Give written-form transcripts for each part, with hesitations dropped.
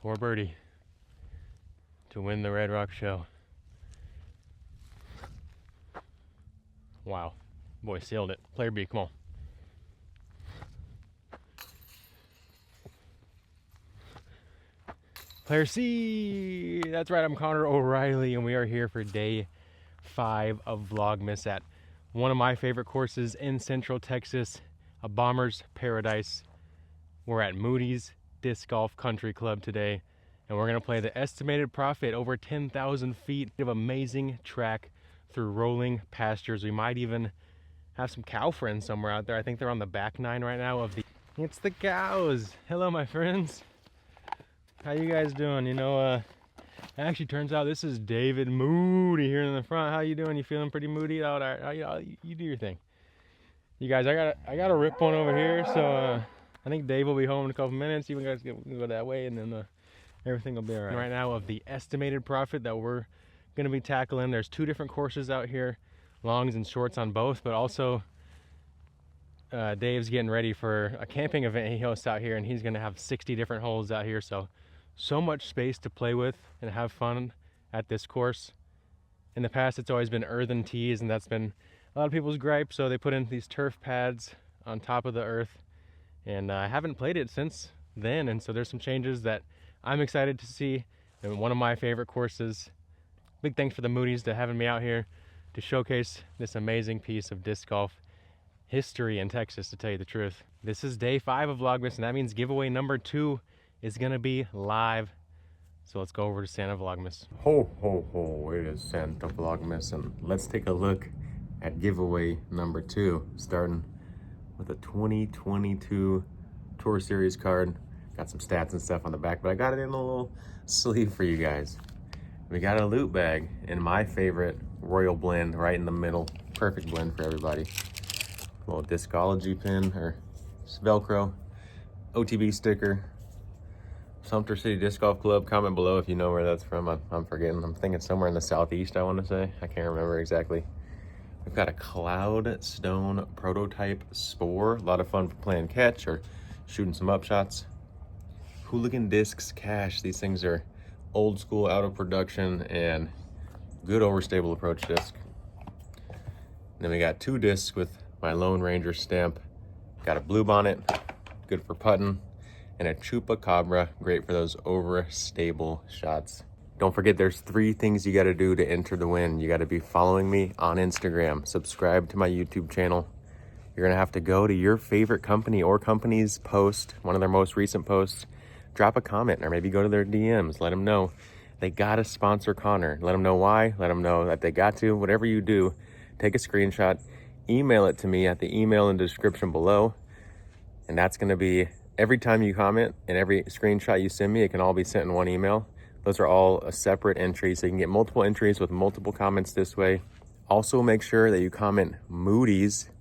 for birdie to win the Red Rock Show. Wow. Boy, sailed it. Player B, come on. Player C! That's right, I'm Connor O'Reilly, and we are here for day 5 of Vlogmas at one of my favorite courses in Central Texas, a bomber's paradise. We're at Moody's Disc Golf Country Club today, and we're going to play the estimated profit over 10,000 feet of amazing track through rolling pastures. We might even have some cow friends somewhere out there. I think they're on the back 9 right now of the... It's the cows! Hello, my friends. How you guys doing? You know, actually turns out this is David Moody here in the front. How you doing? You feeling pretty moody? All right, you do your thing. You guys, I got a rip one over here, so I think Dave will be home in a couple minutes. You guys can go that way, and then everything will be all right. Right now, of the estimated profit that we're going to be tackling, there's 2 different courses out here, longs and shorts on both, but also Dave's getting ready for a camping event he hosts out here, and he's going to have 60 different holes out here, so much space to play with and have fun at this course. In the past, it's always been earthen tees, and that's been a lot of people's gripe, so they put in these turf pads on top of the earth, and I haven't played it since then, and so there's some changes that I'm excited to see, and one of my favorite courses. Big thanks for the Moody's to having me out here to showcase this amazing piece of disc golf history in Texas, to tell you the truth. This is day 5 of Vlogmas, and that means giveaway number 2 is gonna be live. So let's go over to Santa Vlogmas. Ho, ho, ho, it is Santa Vlogmas, and let's take a look at giveaway number 2, starting with a 2022 Tour Series card. Got some stats and stuff on the back, but I got it in a little sleeve for you guys. We got a loot bag in my favorite Royal blend right in the middle. Perfect blend for everybody. A little Discology pin, or Velcro, OTB sticker, Sumter City Disc Golf Club. Comment below if you know where that's from. I'm forgetting. I'm thinking somewhere in the southeast, I want to say. I can't remember exactly. We've got a Cloud Stone prototype Spore. A lot of fun for playing catch or shooting some upshots. Hooligan Discs Cash. These things are old school, out of production, and good overstable approach disc. And then we got 2 discs with my Lone Ranger stamp. Got a Blue Bonnet, good for putting, and a Chupacabra, great for those overstable shots. Don't forget, there's 3 things you gotta do to enter the win. You gotta be following me on Instagram, subscribe to my YouTube channel. You're gonna have to go to your favorite company or company's post, one of their most recent posts, drop a comment, or maybe go to their DMs, let them know they gotta sponsor Connor. Let them know why, let them know that they got to. Whatever you do, take a screenshot, email it to me at the email in the description below, and that's gonna be every time you comment and every screenshot you send me, it can all be sent in one email. Those are all a separate entry, so you can get multiple entries with multiple comments this way. Also, make sure that you comment Moody's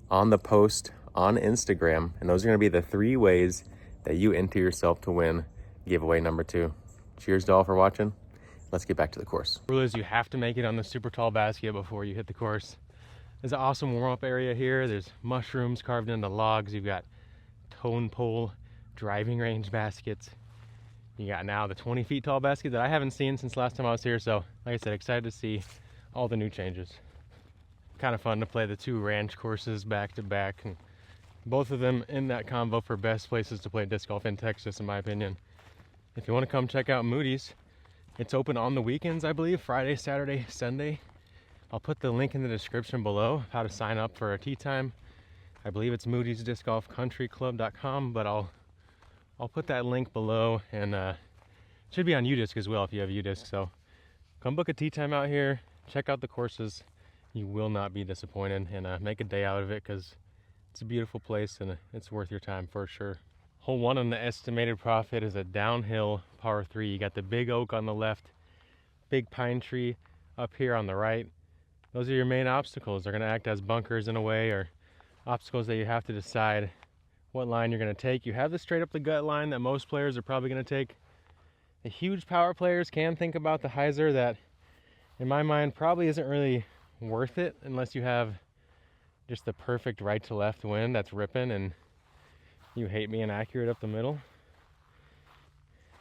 on the post on Instagram, and those are gonna be the 3 ways that you enter yourself to win giveaway number 2. Cheers to all for watching. Let's get back to the course. Rule is you have to make it on the super tall basket before you hit the course. There's an awesome warm-up area here. There's mushrooms carved into logs. You've got tone pole driving range baskets. You got now the 20 feet tall basket that I haven't seen since last time I was here. So like I said, excited to see all the new changes. Kind of fun to play the 2 ranch courses back to back, and both of them in that combo for best places to play disc golf in Texas, in my opinion. If you want to come check out Moody's, it's open on the weekends, I believe, Friday, Saturday, Sunday. I'll put the link in the description below, how to sign up for a tee time. I believe it's Moody's Disc Golf Country Club.com, but I'll put that link below, and it should be on UDisc as well if you have UDisc. So come book a tee time out here, check out the courses. You will not be disappointed, and make a day out of it, because it's a beautiful place and it's worth your time for sure. Hole 1 on the estimated profit is a downhill par 3. You got the big oak on the left, big pine tree up here on the right. Those are your main obstacles. They're going to act as bunkers in a way, or obstacles that you have to decide what line you're going to take. You have the straight up the gut line that most players are probably going to take. The huge power players can think about the hyzer, that in my mind probably isn't really worth it unless you have just the perfect right to left wind that's ripping and you hate being accurate up the middle.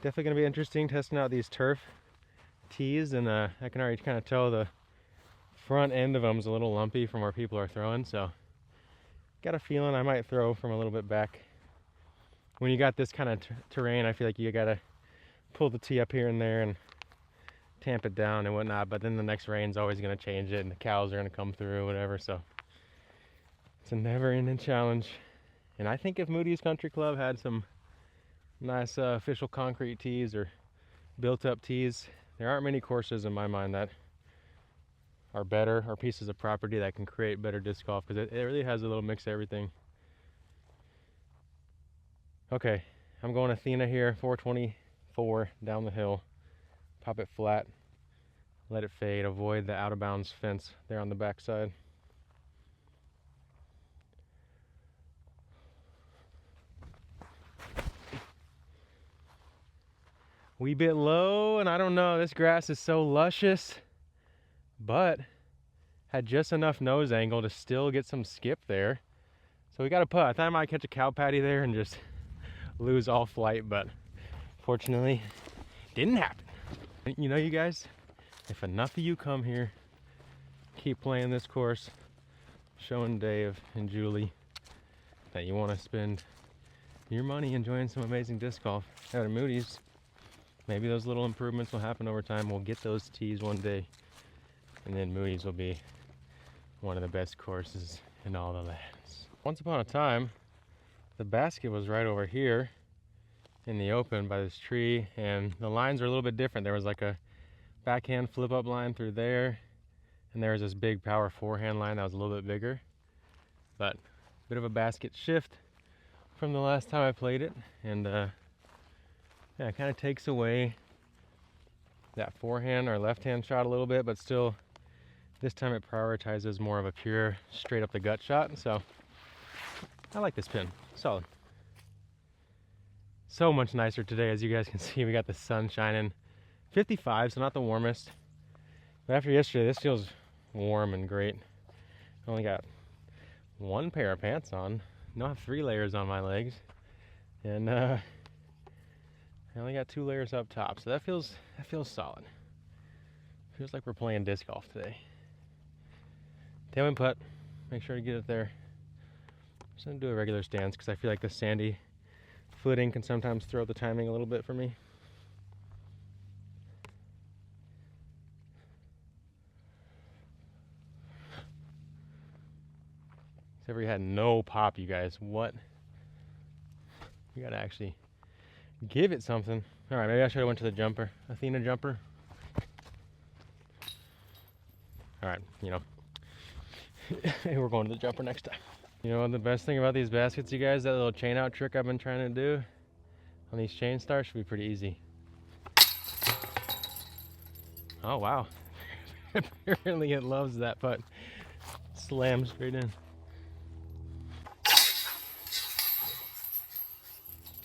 Definitely gonna be interesting testing out these turf tees, and I can already kind of tell the front end of them is a little lumpy from where people are throwing, so got a feeling I might throw from a little bit back. When you got this kind of terrain, I feel like you gotta pull the tee up here and there and tamp it down and whatnot, but then the next rain's always gonna change it and the cows are gonna come through or whatever, so it's a never-ending challenge. And I think if Moody's Country Club had some nice official concrete tees or built-up tees, there aren't many courses in my mind that are better, or pieces of property that can create better disc golf, because it really has a little mix of everything. Okay, I'm going Athena here, 424 down the hill. Pop it flat, let it fade, avoid the out of bounds fence there on the back side. Wee bit low, and I don't know, this grass is so luscious, but had just enough nose angle to still get some skip there. So we got to putt. I thought I might catch a cow patty there and just lose all flight, but fortunately didn't happen. You know, you guys, if enough of you come here, keep playing this course, showing Dave and Julie that you want to spend your money enjoying some amazing disc golf out of Moody's, maybe those little improvements will happen over time. We'll get those tees one day, and then Moody's will be one of the best courses in all the lands. Once upon a time, the basket was right over here in the open by this tree, and the lines are a little bit different. There was like a backhand flip up line through there, and there was this big power forehand line that was a little bit bigger, but a bit of a basket shift from the last time I played it, and yeah, it kind of takes away that forehand or left-hand shot a little bit, but still, this time it prioritizes more of a pure, straight up the gut shot. So I like this pin, solid. So much nicer today, as you guys can see. We got the sun shining. 55, so not the warmest. But after yesterday, this feels warm and great. I only got one pair of pants on. Now I have 3 layers on my legs, and I only got 2 layers up top, so that feels solid. Feels like we're playing disc golf today. Tailwind putt, make sure to get it there. Just gonna do a regular stance because I feel like the sandy footing can sometimes throw the timing a little bit for me. Except we had no pop, you guys. What? You gotta actually give it something. All right, maybe I should have went to the jumper, Athena jumper. All right, you know, we're going to the jumper next time. You know, the best thing about these baskets, you guys, that little chain out trick I've been trying to do on these chain stars should be pretty easy. Oh, wow. Apparently it loves that putt. Slam straight in.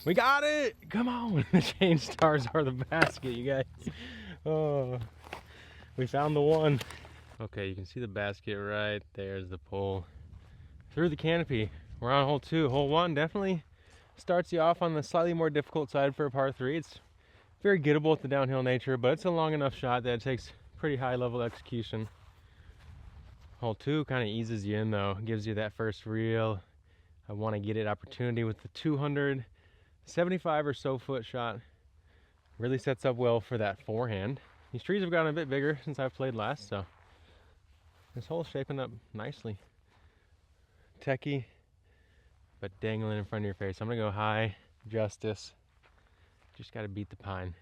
We got it! Come on! The chain stars are the basket, you guys. Oh, we found the one. Okay, you can see the basket right there's the pole through the canopy. We're on hole 2. Hole 1 definitely starts you off on the slightly more difficult side for a par 3. It's very gettable with the downhill nature, but it's a long enough shot that it takes pretty high level execution. Hole 2 kind of eases you in though, gives you that first real, I want to get it opportunity with the 275 or so foot shot. Really sets up well for that forehand. These trees have gotten a bit bigger since I've played last, so this hole's shaping up nicely. Techie, but dangling in front of your face. I'm gonna go high justice. Just gotta beat the pine.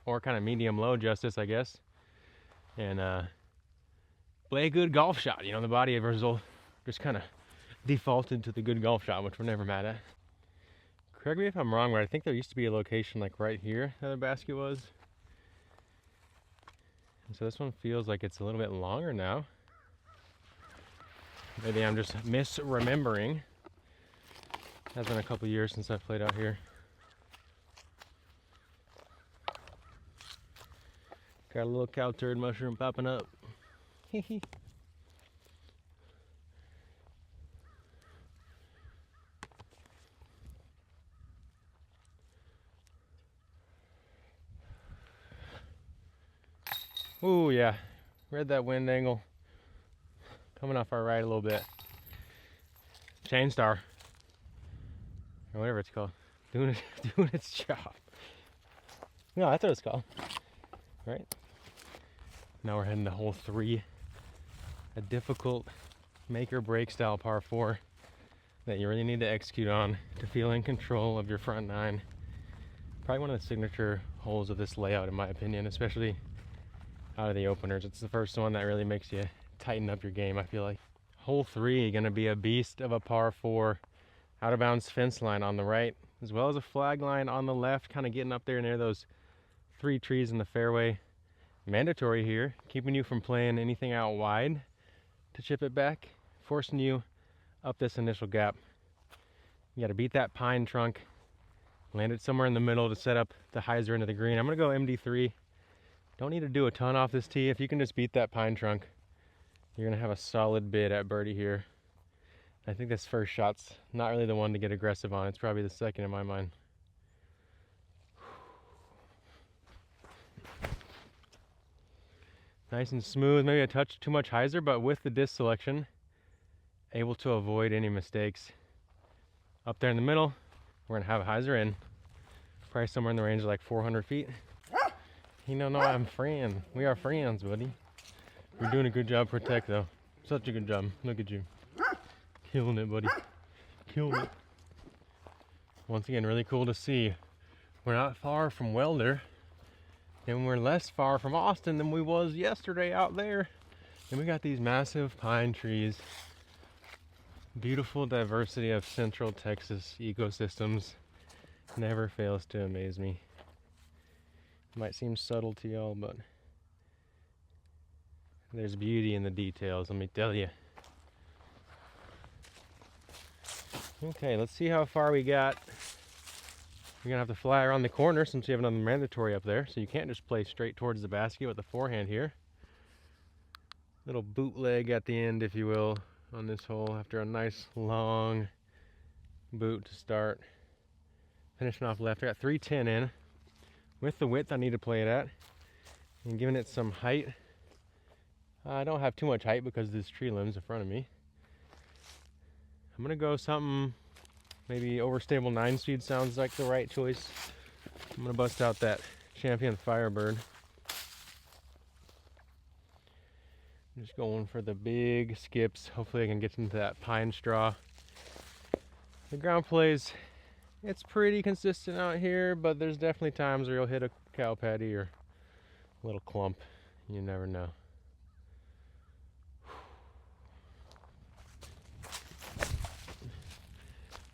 Or kind of medium low justice, I guess. And play a good golf shot. You know, the body of result just kind of defaulted to the good golf shot, which we're never mad at. Correct me if I'm wrong, but I think there used to be a location like right here that the basket was. And so this one feels like it's a little bit longer now. Maybe I'm just misremembering. It has been a couple years since I've played out here. Got a little cow turd mushroom popping up. Ooh, yeah. Read that wind angle. Coming off our right a little bit. Chain star. Or whatever it's called. Doing its job. No, that's what it's called. Right? Now we're heading to hole 3. A difficult make or break style par 4 that you really need to execute on to feel in control of your front 9. Probably one of the signature holes of this layout in my opinion, especially out of the openers. It's the first one that really makes you tighten up your game, I feel like. Hole 3 gonna be a beast of a par 4. Out of bounds fence line on the right, as well as a flag line on the left, kind of getting up there near those 3 trees in the fairway. Mandatory here, keeping you from playing anything out wide to chip it back, forcing you up this initial gap. You gotta beat that pine trunk, land it somewhere in the middle to set up the hyzer into the green. I'm gonna go MD3. Don't need to do a ton off this tee. If you can just beat that pine trunk, you're gonna have a solid bid at birdie here. I think this first shot's not really the one to get aggressive on. It's probably the second in my mind. Nice and smooth, maybe a touch too much hyzer, but with the disc selection, able to avoid any mistakes. Up there in the middle, we're gonna have a hyzer in. Probably somewhere in the range of like 400 feet. You know, no, I'm friend. We are friends, buddy. You're doing a good job, protect though. Such a good job, look at you. Killing it, buddy. Killing it. Once again, really cool to see. We're not far from Welder, and we're less far from Austin than we was yesterday out there. And we got these massive pine trees. Beautiful diversity of Central Texas ecosystems. Never fails to amaze me. Might seem subtle to y'all, but there's beauty in the details, let me tell you. Okay, let's see how far we got. You're gonna have to fly around the corner since you have another mandatory up there, so you can't just play straight towards the basket with the forehand here. Little bootleg at the end, if you will, on this hole after a nice long boot to start. Finishing off left, I got 310 in. With the width I need to play it at, and giving it some height. I don't have too much height because of this tree limbs in front of me. I'm gonna go something, maybe overstable 9-speed sounds like the right choice. I'm gonna bust out that Champion Firebird. I'm just going for the big skips. Hopefully I can get into that pine straw. The ground plays, it's pretty consistent out here, but there's definitely times where you'll hit a cow patty or a little clump. You never know.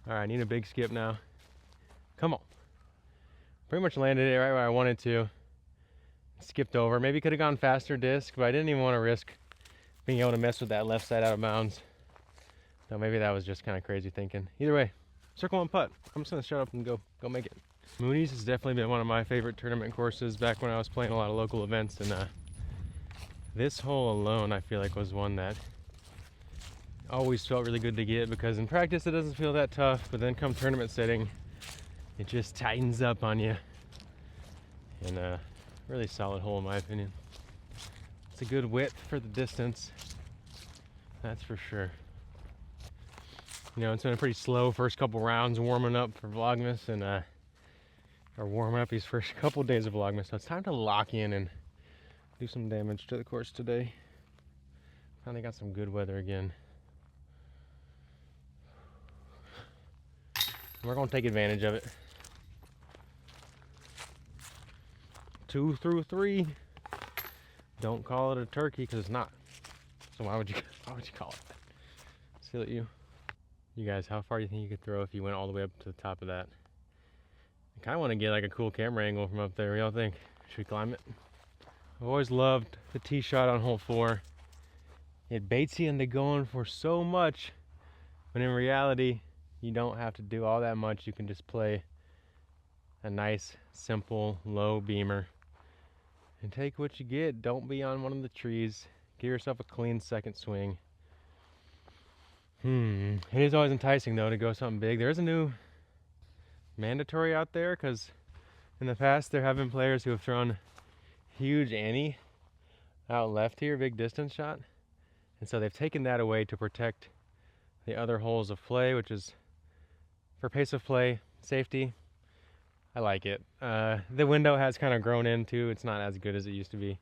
All right, I need a big skip now. Come on. Pretty much landed it right where I wanted to. Skipped over. Maybe could have gone faster disc, but I didn't even want to risk being able to mess with that left side out of bounds. So maybe that was just kind of crazy thinking. Either way, circle and putt. I'm just gonna shut up and go make it. Moody's has definitely been one of my favorite tournament courses back when I was playing a lot of local events, and this hole alone I feel like was one that always felt really good to get, because in practice it doesn't feel that tough, but then come tournament setting it just tightens up on you. And really solid hole in my opinion. It's a good width for the distance, that's for sure. You know, it's been a pretty slow first couple rounds warming up for Vlogmas, and or warming up these first couple days of Vlogmas, so it's time to lock in and do some damage to the course today. Finally got some good weather again. We're gonna take advantage of it. 2 through 3. Don't call it a turkey because it's not. So why would you call it that? Silly at you. You guys, how far do you think you could throw if you went all the way up to the top of that? I kind of want to get like a cool camera angle from up there. What do y'all think? Should we climb it? I've always loved the tee shot on hole 4. It baits you into going for so much, when in reality, you don't have to do all that much. You can just play a nice, simple, low beamer and take what you get. Don't be on one of the trees. Give yourself a clean second swing. It is always enticing though to go something big. There's a new mandatory out there, because in the past there have been players who have thrown huge ante out left here, big distance shot. And so they've taken that away to protect the other holes of play, which is for pace of play, safety. I like it. The window has kind of grown in too. It's not as good as it used to be.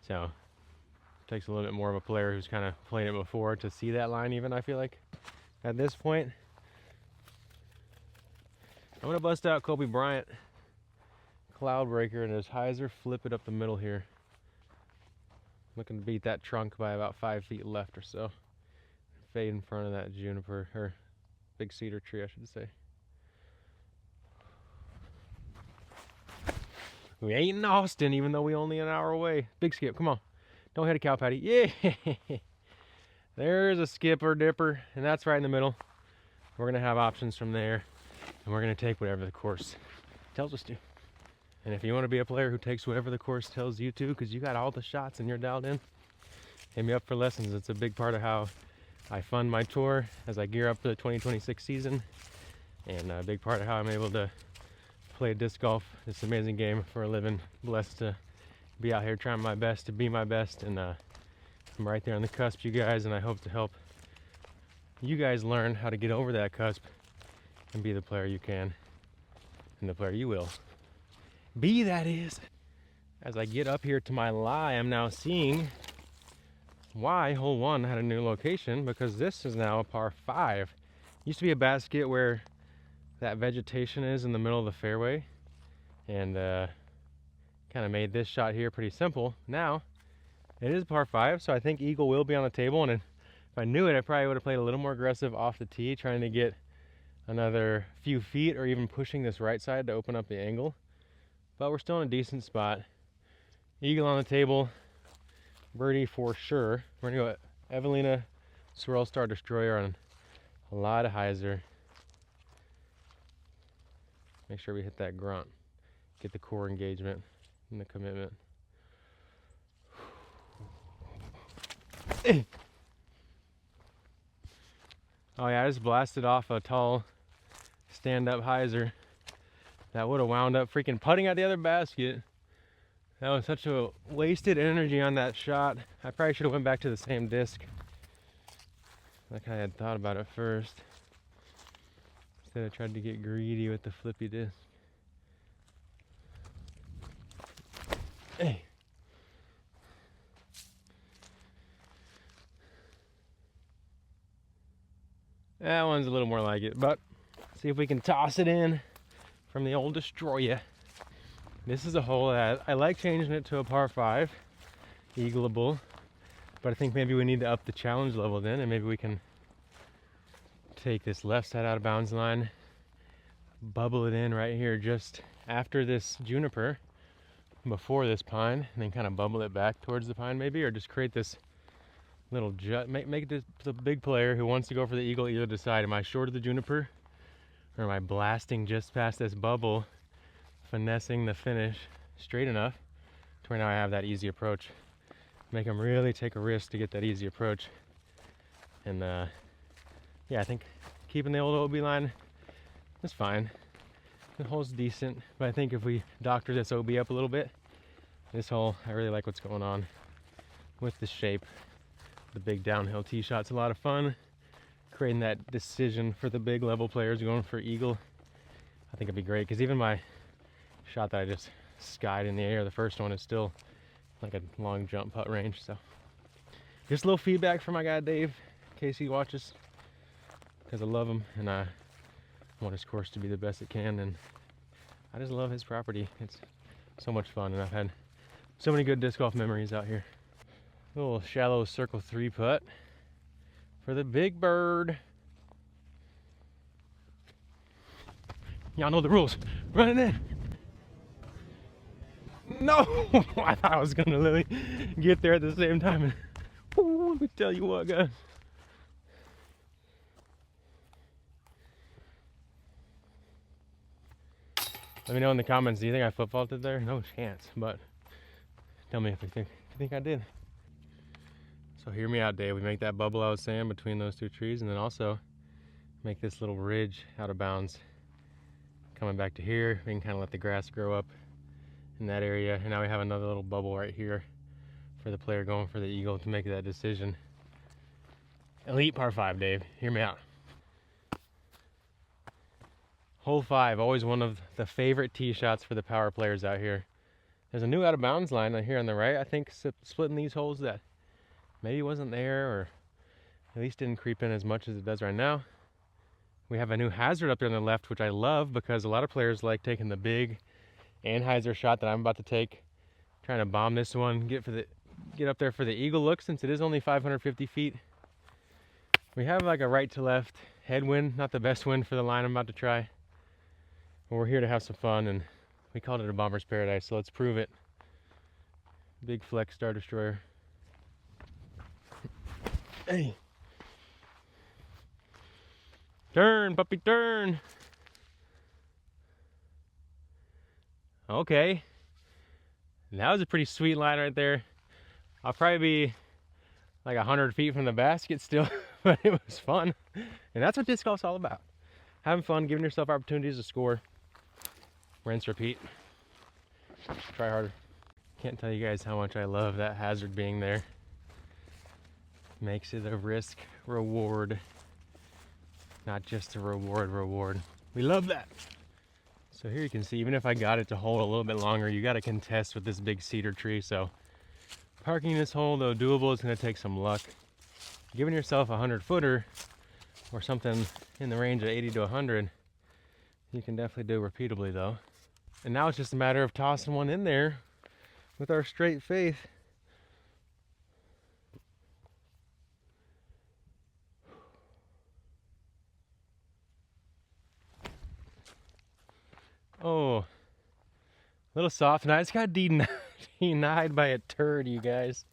So it takes a little bit more of a player who's kind of played it before to see that line even, I feel like, at this point. I'm gonna bust out Kobe Bryant Cloud Breaker and his hyzer, flip it up the middle here. Looking to beat that trunk by about 5 feet left or so. Fade in front of that juniper, or big cedar tree, I should say. We ain't in Austin, even though we only an hour away. Big skip, come on. Don't hit a cow patty. Yeah! There's a skipper dipper, and that's right in the middle. We're gonna have options from there, and we're gonna take whatever the course tells us to. And if you want to be a player who takes whatever the course tells you to, because you got all the shots and you're dialed in, hit me up for lessons. It's a big part of how I fund my tour as I gear up for the 2026 season, and a big part of how I'm able to play disc golf, this amazing game, for a living. Blessed to be out here trying my best to be my best, and I'm right there on the cusp, you guys, and I hope to help you guys learn how to get over that cusp and be the player you can and the player you will be, that is. As I get up here to my lie, I'm now seeing why hole 1 had a new location, because this is now a par 5. Used to be a basket where that vegetation is in the middle of the fairway, and kind of made this shot here pretty simple. Now it is par 5, so I think eagle will be on the table, and if I knew it, I probably would have played a little more aggressive off the tee, trying to get another few feet, or even pushing this right side to open up the angle. But we're still in a decent spot. Eagle on the table, birdie for sure. We're gonna go Evelina Swirl Star Destroyer on a lot of hyzer. Make sure we hit that grunt, get the core engagement and the commitment. Oh yeah, I just blasted off a tall stand-up hyzer. That would have wound up freaking putting out the other basket. That was such a wasted energy on that shot. I probably should have went back to the same disc like I had thought about it first. Instead I tried to get greedy with the flippy disc. Hey. That one's a little more like it, but see if we can toss it in from the old Destroyer. This is a hole that I like changing it to a par 5, eagleable, but I think maybe we need to up the challenge level then, and maybe we can take this left side out of bounds line, bubble it in right here just after this juniper, before this pine, and then kind of bubble it back towards the pine maybe, or just create this little jut. Make this the big player who wants to go for the eagle either decide, am I short of the juniper, or am I blasting just past this bubble, finessing the finish straight enough to where now I have that easy approach. Make them really take a risk to get that easy approach. And yeah, I think keeping the old OB line is fine. The hole's decent, but I think if we doctor this OB up a little bit, this hole, I really like what's going on with the shape. The big downhill tee shot's a lot of fun. Creating that decision for the big level players going for eagle, I think it'd be great, because even my shot that I just skied in the air, the first one, is still like a long jump putt range. So just a little feedback from my guy Dave, in case he watches, because I love him and I want his course to be the best it can, and I just love his property. It's so much fun, and I've had so many good disc golf memories out here. A little shallow circle 3 putt for the big bird. Y'all know the rules. Run it in. No! I thought I was gonna literally get there at the same time. Ooh, let me tell you what, guys. Let me know in the comments, do you think I flip faulted there? No chance, but tell me if you think I did. So hear me out, Dave. We make that bubble I was saying between those two trees, and then also make this little ridge out of bounds. Coming back to here, we can kind of let the grass grow up in that area, and now we have another little bubble right here for the player going for the eagle to make that decision. Elite par 5, Dave. Hear me out. Hole 5, always one of the favorite tee shots for the power players out here. There's a new out of bounds line here on the right, I think, splitting these holes that maybe wasn't there, or at least didn't creep in as much as it does right now. We have a new hazard up there on the left, which I love because a lot of players like taking the big Anheuser shot that I'm about to take. Trying to bomb this one, get up there for the eagle look, since it is only 550 feet. We have like a right to left headwind, not the best wind for the line I'm about to try. But we're here to have some fun, and we called it a bomber's paradise, so let's prove it. Big flex Star Destroyer. Hey. Turn, puppy, turn. Okay. That was a pretty sweet line right there. I'll probably be like 100 feet from the basket still, but it was fun. And that's what disc golf's all about. Having fun, giving yourself opportunities to score. Rinse, repeat. Try harder. Can't tell you guys how much I love that hazard being there. Makes it a risk reward, not just a reward. We love that. So here you can see, even if I got it to hold a little bit longer, you got to contest with this big cedar tree. So parking this hole, though doable, is going to take some luck. Giving yourself a 100-footer or something in the range of 80 to 100, you can definitely do repeatably, though. And now it's just a matter of tossing one in there with our straight faith. Oh, a little soft, and I just got denied by a turd, you guys.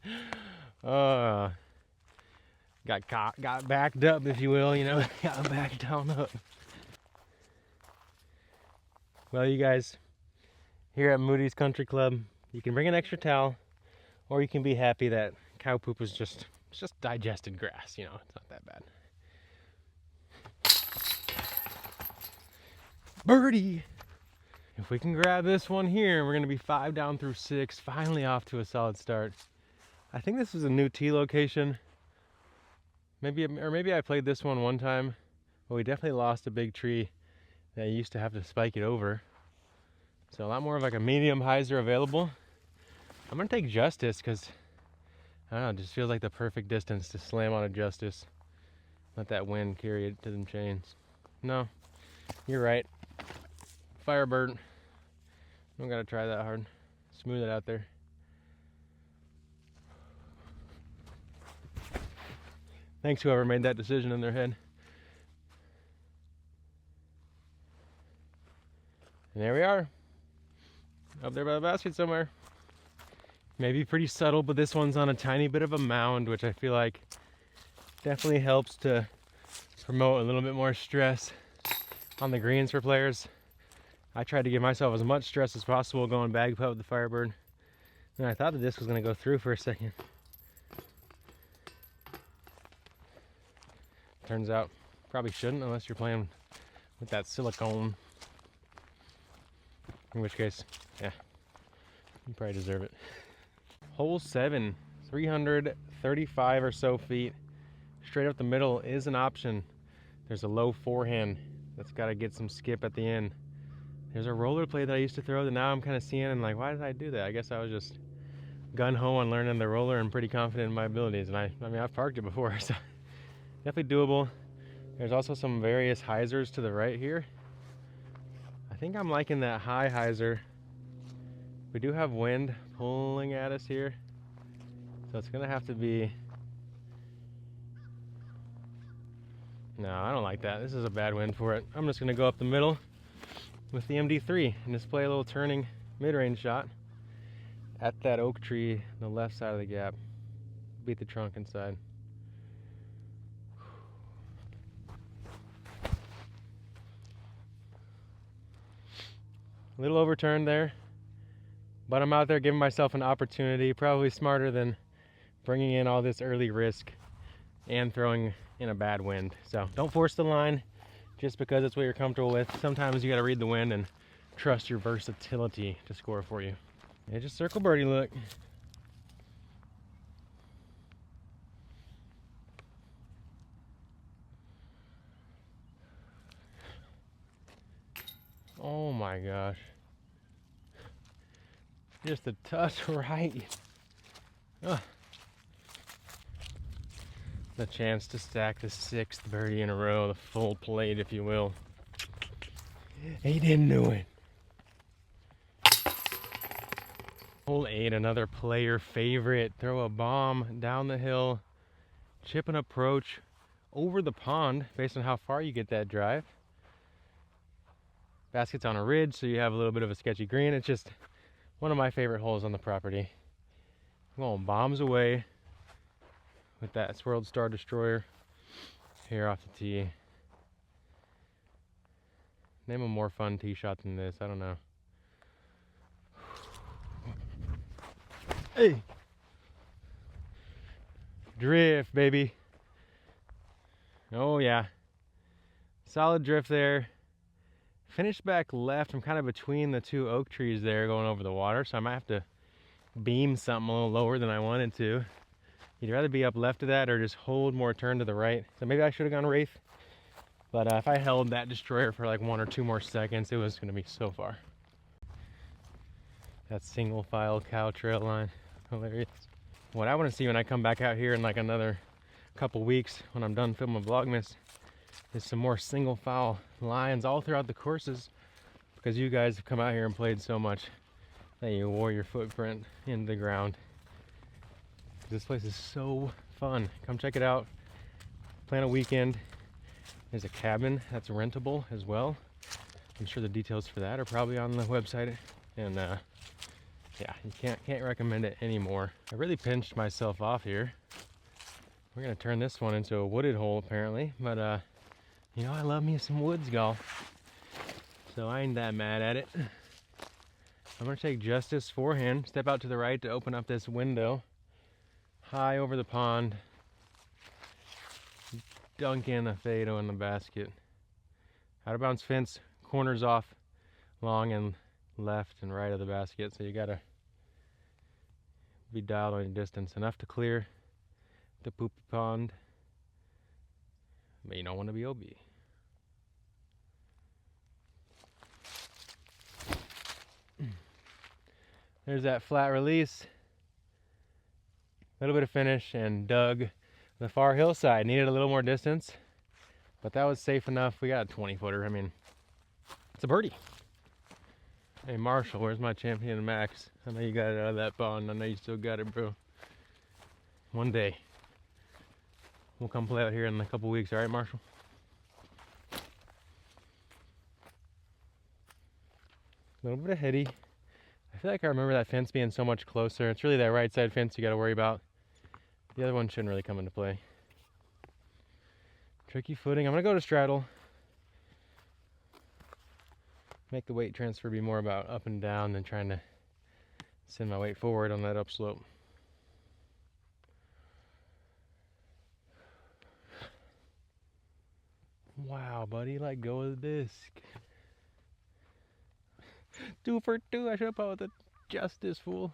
Got backed up, if you will, got backed down up. Well, you guys, here at Moody's Country Club, you can bring an extra towel, or you can be happy that cow poop is just digested grass. It's not that bad. Birdie! If we can grab this one here, we're going to be 5 down through 6, finally off to a solid start. I think this is a new tee location. Maybe I played this one time, but we definitely lost a big tree that you used to have to spike it over. So a lot more of like a medium hyzer available. I'm going to take Justice because, I don't know, it just feels like the perfect distance to slam on a Justice. Let that wind carry it to them chains. No, you're right. Firebird. Don't gotta try that hard. Smooth it out there. Thanks whoever made that decision in their head. And there we are. Up there by the basket somewhere. Maybe pretty subtle, but this one's on a tiny bit of a mound, which I feel like definitely helps to promote a little bit more stress on the greens for players. I tried to give myself as much stress as possible going bag putt with the Firebird. And I thought the disc was going to go through for a second. Turns out, probably shouldn't unless you're playing with that silicone. In which case, yeah, you probably deserve it. Hole 7, 335 or so feet. Straight up the middle is an option. There's a low forehand that's got to get some skip at the end. There's a roller play that I used to throw that now I'm kind of seeing and like, why did I do that? I guess I was just gun-ho on learning the roller and pretty confident in my abilities. And I mean, I've parked it before, so definitely doable. There's also some various hyzers to the right here. I think I'm liking that high hyzer. We do have wind pulling at us here, so it's gonna have to be, no, I don't like that. This is a bad wind for it. I'm just gonna go up the middle with the MD3 and just play a little turning mid-range shot at that oak tree on the left side of the gap. Beat the trunk inside. A little overturned there, but I'm out there giving myself an opportunity, probably smarter than bringing in all this early risk and throwing in a bad wind. So don't force the line just because it's what you're comfortable with. Sometimes you got to read the wind and trust your versatility to score for you. Yeah, just circle birdie look. my gosh. Just a touch right. Ugh. The chance to stack the 6th birdie in a row, the full plate, if you will. He didn't do it. Hole 8, another player favorite. Throw a bomb down the hill, chip and approach over the pond based on how far you get that drive. Basket's on a ridge, so you have a little bit of a sketchy green. It's just one of my favorite holes on the property. I'm going bombs away with that swirled Star Destroyer here off the tee. Name a more fun tee shot than this, I don't know. Hey! Drift, baby. Oh yeah. Solid drift there. Finished back left. I'm kind of between the 2 oak trees there going over the water, so I might have to beam something a little lower than I wanted to. You'd rather be up left of that or just hold more turn to the right. So maybe I should have gone Wraith. But if I held that Destroyer for like 1 or 2 more seconds, it was going to be so far. That single file cow trail line. Hilarious. What I want to see when I come back out here in like another couple weeks when I'm done filming Vlogmas is some more single file lines all throughout the courses, because you guys have come out here and played so much that you wore your footprint into the ground. This place is so fun. Come check it out. Plan a weekend. There's a cabin that's rentable as well. I'm sure the details for that are probably on the website. And yeah, you can't recommend it anymore. I really pinched myself off here. We're gonna turn this one into a wooded hole apparently, but you know, I love me some woods golf, so I ain't that mad at it. I'm gonna take Justice forehand, step out to the right to open up this window, high over the pond, dunk in a fado in the basket. Out of bounds fence, corners off, long and left and right of the basket, so you gotta be dialed on your distance. Enough to clear the poop pond, but you don't want to be OB. There's that flat release. A little bit of finish and dug the far hillside. Needed a little more distance, but that was safe enough. We got a 20-footer. I mean, it's a birdie. Hey Marshall, where's my champion Max? I know you got it out of that pond. I know you still got it, bro. One day we'll come play out here in a couple weeks, all right, Marshall? A little bit of heady. I feel like I remember that fence being so much closer. It's really that right side fence you got to worry about. The other one shouldn't really come into play. Tricky footing. I'm gonna go to straddle. Make the weight transfer be more about up and down than trying to send my weight forward on that upslope. Wow, buddy, let go of the disc. 2 for 2. I should have put with the Justice, fool.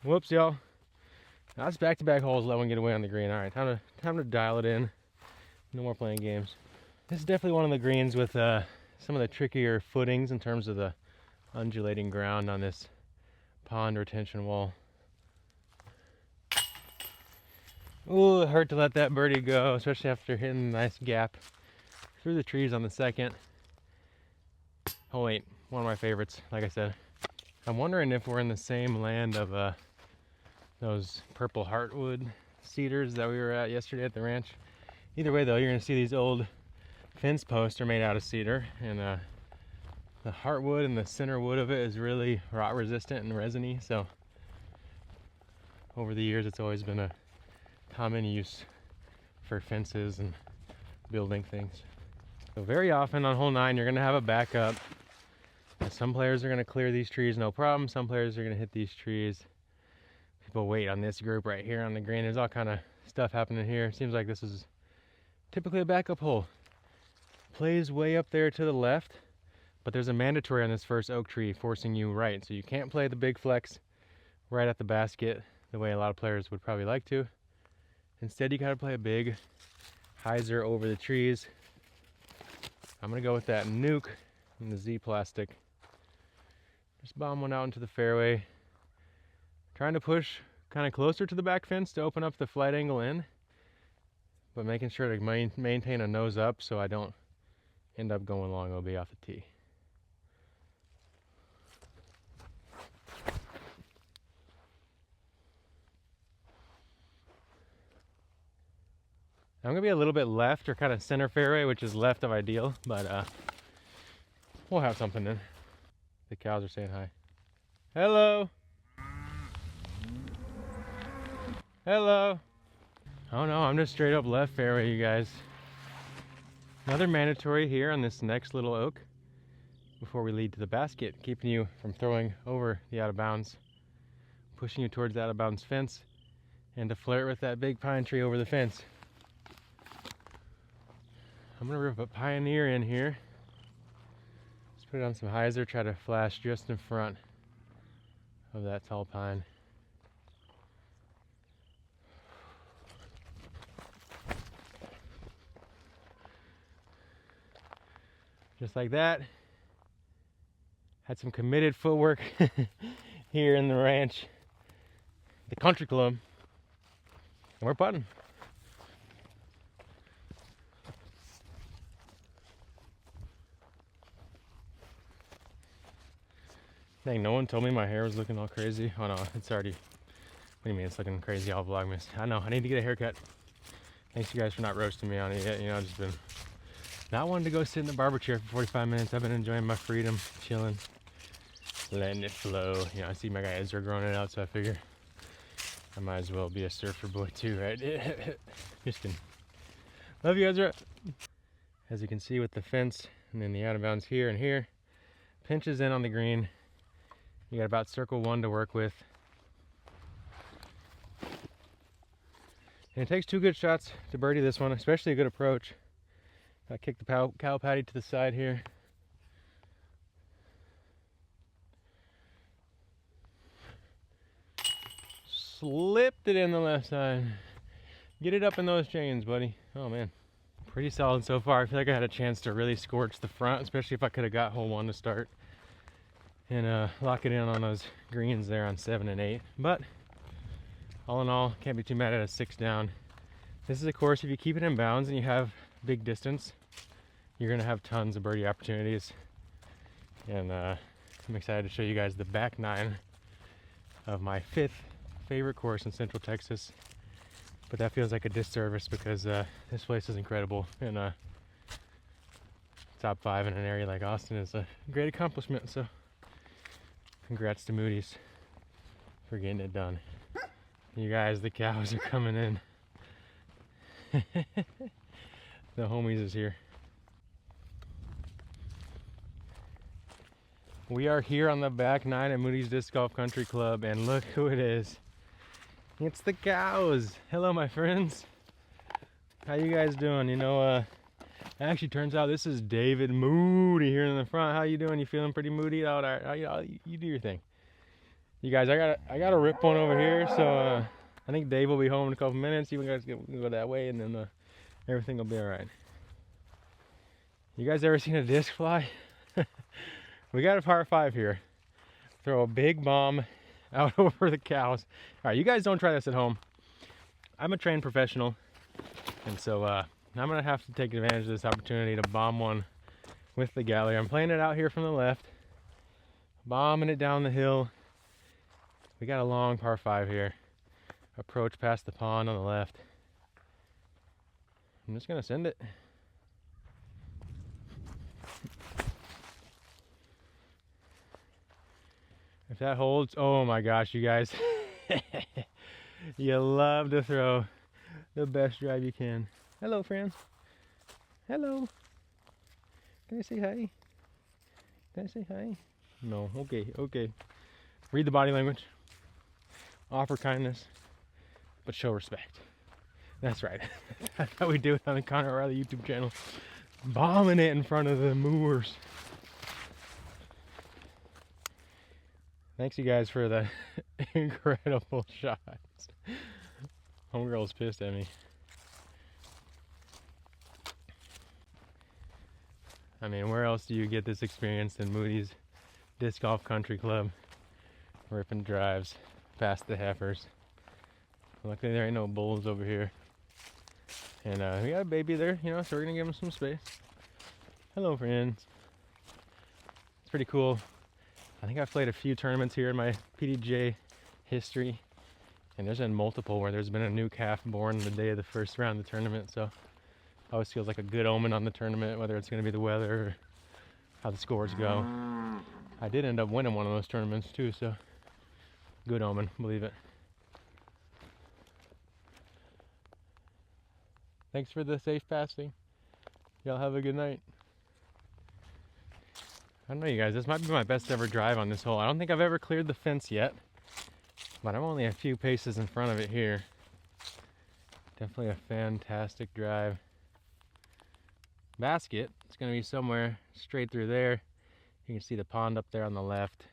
Whoops, y'all. That's back-to-back holes. Let one get away on the green. All right, time to dial it in. No more playing games. This is definitely one of the greens with some of the trickier footings in terms of the undulating ground on this pond retention wall. Ooh, it hurt to let that birdie go, especially after hitting a nice gap through the trees on the second. Hole 8, one of my favorites, like I said. I'm wondering if we're in the same land of those purple heartwood cedars that we were at yesterday at the ranch. Either way though, you're gonna see these old fence posts are made out of cedar, and the heartwood and the center wood of it is really rot resistant and resiny, so over the years it's always been a common use for fences and building things. So very often on hole 9 you're gonna have a backup. Some players are gonna clear these trees no problem, some players are gonna hit these trees. People wait on this group right here on the green. There's all kind of stuff happening here. Seems like this is typically a backup hole. Plays way up there to the left, but there's a mandatory on this first oak tree forcing you right. So you can't play the big flex right at the basket the way a lot of players would probably like to. Instead, you gotta play a big hyzer over the trees. I'm gonna go with that nuke and the Z plastic. Just bomb one out into the fairway. Trying to push kind of closer to the back fence to open up the flight angle in, but making sure to maintain a nose up so I don't end up going long OB off the tee. I'm gonna be a little bit left or kind of center fairway, which is left of ideal, but we'll have something in. The cows are saying hi. Hello. Hello. Oh no, I'm just straight up left fairway, you guys. Another mandatory here on this next little oak before we lead to the basket, keeping you from throwing over the out of bounds, pushing you towards the out of bounds fence, and to flirt with that big pine tree over the fence. I'm gonna rip a Pioneer in here. Just put it on some hyzer, try to flash just in front of that tall pine. Just like that. Had some committed footwork here in the ranch, the country club, and we're putting. Dang, no one told me my hair was looking all crazy. Oh no, it's already, what do you mean it's looking crazy all Vlogmas? I know, I need to get a haircut. Thanks you guys for not roasting me on it yet. You know, I've just been not wanting to go sit in the barber chair for 45 minutes. I've been enjoying my freedom, chilling, letting it flow. You know, I see my guy Ezra growing it out, so I figure I might as well be a surfer boy too, right? Just kidding. Love you, Ezra. As you can see with the fence and then the out of bounds here and here, pinches in on the green. You got about circle one to work with. And it takes 2 good shots to birdie this one, especially a good approach. I kick the cow patty to the side here. Slipped it in the left side. Get it up in those chains, buddy. Oh man, pretty solid so far. I feel like I had a chance to really scorch the front, especially if I could have got hole 1 to start and lock it in on those greens there on 7 and 8. But all in all, can't be too mad at a 6 down. This is a course, if you keep it in bounds and you have big distance, you're gonna have tons of birdie opportunities. And I'm excited to show you guys the back 9 of my 5th favorite course in Central Texas. But that feels like a disservice because this place is incredible, and top 5 in an area like Austin is a great accomplishment. So congrats to Moody's for getting it done. You guys, the cows are coming in. The homies is here. We are here on the back 9 at Moody's Disc Golf Country Club, and look who it is. It's the cows. Hello, my friends. How you guys doing? You know, actually turns out this is David Moody here in the front. How you doing? You feeling pretty moody out there? You do your thing. You guys, I got to rip one over here, so I think Dave will be home in a couple minutes. You guys can go that way, and then everything will be all right. You guys ever seen a disc fly? We got a par 5 here. Throw a big bomb out over the cows. All right, you guys don't try this at home. I'm a trained professional, and so I'm gonna have to take advantage of this opportunity to bomb one with the gallery. I'm playing it out here from the left, bombing it down the hill. We got a long par 5 here. Approach past the pond on the left. I'm just gonna send it. If that holds, oh my gosh, you guys. You love to throw the best drive you can. Hello, friends. Hello. Can I say hi? Can I say hi? No, okay. Read the body language. Offer kindness, but show respect. That's right. That's how we do it on the Connor O'Reilly YouTube channel. Bombing it in front of the moors. Thanks you guys for the incredible shots. Homegirl's pissed at me. I mean, where else do you get this experience than Moody's Disc Golf Country Club? Ripping drives past the heifers. Luckily there ain't no bulls over here. And we got a baby there, you know, so we're gonna give him some space. Hello, friends. It's pretty cool. I think I've played a few tournaments here in my PDJ history, and there's been multiple where there's been a new calf born the day of the first round of the tournament, so it always feels like a good omen on the tournament, whether it's gonna be the weather or how the scores go. I did end up winning one of those tournaments too, so good omen, believe it. Thanks for the safe passing. Y'all have a good night. I don't know, you guys, this might be my best ever drive on this hole. I don't think I've ever cleared the fence yet, but I'm only a few paces in front of it here. Definitely a fantastic drive. Basket, it's gonna be somewhere straight through there. You can see the pond up there on the left.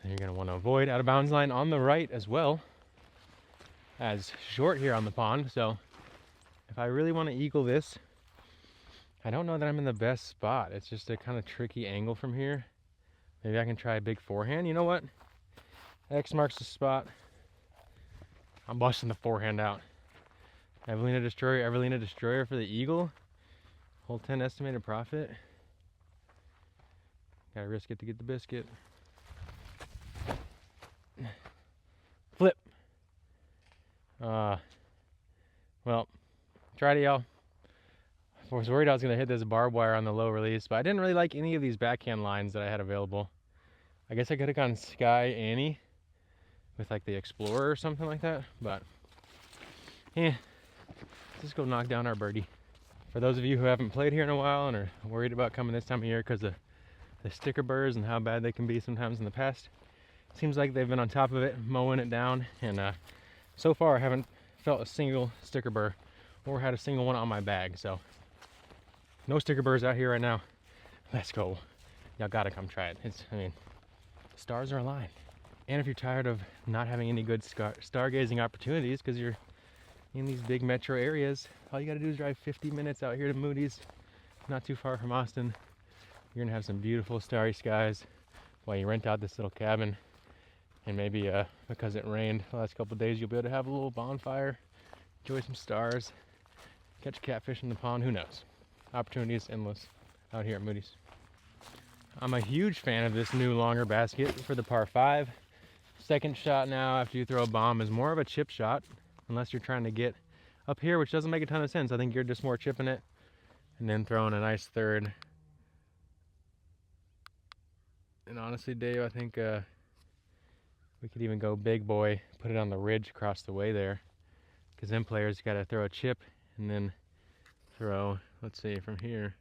And you're gonna wanna avoid out of bounds line on the right as well, as short here on the pond. So if I really wanna eagle this, I don't know that I'm in the best spot. It's just a kind of tricky angle from here. Maybe I can try a big forehand. You know what? X marks the spot. I'm busting the forehand out. Evelina Destroyer for the eagle. Hole 10 estimated profit. Gotta risk it to get the biscuit. Flip. Well, tried it, y'all. I was worried I was going to hit this barbed wire on the low release, but I didn't really like any of these backhand lines that I had available. I guess I could have gone Sky Annie with like the Explorer or something like that, but yeah, let's just go knock down our birdie. For those of you who haven't played here in a while and are worried about coming this time of year because of the sticker burrs and how bad they can be sometimes in the past, it seems like they've been on top of it, mowing it down, and so far I haven't felt a single sticker burr or had a single one on my bag, so no sticker burrs out here right now. Let's go. Y'all gotta come try it. I mean, stars are aligned. And if you're tired of not having any good stargazing opportunities because you're in these big metro areas, all you gotta do is drive 50 minutes out here to Moody's, not too far from Austin. You're gonna have some beautiful starry skies while you rent out this little cabin. And maybe because it rained the last couple of days, you'll be able to have a little bonfire, enjoy some stars, catch catfish in the pond, who knows. Opportunities endless out here at Moody's. I'm a huge fan of this new longer basket for the par 5. Second shot now after you throw a bomb is more of a chip shot, unless you're trying to get up here, which doesn't make a ton of sense. I think you're just more chipping it and then throwing a nice third. And honestly, Dave, I think we could even go big boy, put it on the ridge across the way there, because then players got to throw a chip and then throw, let's see, from here